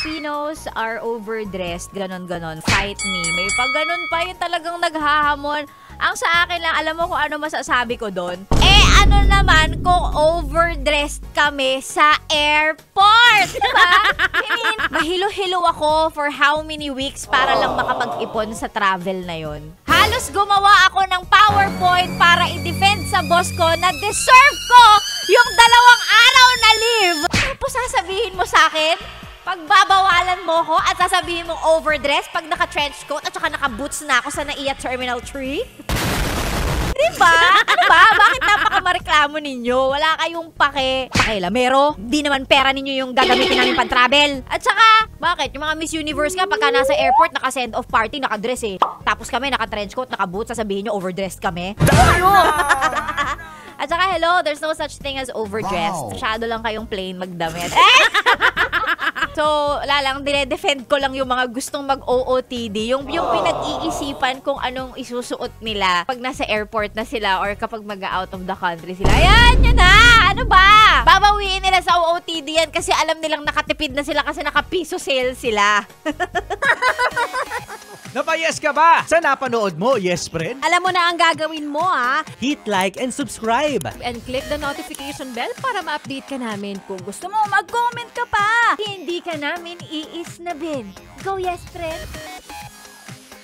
Filipinos are overdressed, ganon-ganon. Fight me. May pag ganon pa yung talagang naghahamon. Ang sa akin lang, alam mo kung ano masasabi ko doon? Ano naman kung overdressed kami sa airport? Diba? Mahilo-hilo ako for how many weeks para lang makapag-ipon sa travel na yon. Halos gumawa ako ng PowerPoint para i-defend sa boss ko na deserve ko yung 2 araw na leave. Tapos sasabihin mo sa akin, pagbabawalan mo ko at sasabihin mong overdress pag naka-trench coat at saka naka-boots na ako sa NAIA Terminal 3? Diba? Ano ba? Bakit napakamareklamo ninyo? Wala kayong pakilamero. Di naman pera ninyo yung gagamitin namin pang-travel. At saka, bakit? Yung mga Miss Universe nga, pagka nasa airport, naka-send-off party, naka-dress eh. Tapos kami, naka-trench coat, naka-boots, sasabihin nyo, overdressed kami. Ano? At saka, hello, there's no such thing as overdressed. Wow. Masyado lang kayong plain magdamit. So, wala lang, dinedefend ko lang yung mga gustong mag-OOTD. Yung pinag-iisipan kung anong isusuot nila pag nasa airport na sila or kapag mag-out of the country sila. Ayan, yun na! Ano ba? Babawiin nila sa OOTD yan kasi alam nilang nakatipid na sila kasi naka-piso sale sila. Napayes ka ba sa napanood mo, yes friend? Alam mo na ang gagawin mo, ha? Hit like and subscribe. And click the notification bell para ma-update ka namin. Kung gusto mo, mag-comment ka pa. Hindi ka namin iisnabin. Go, yes, friend!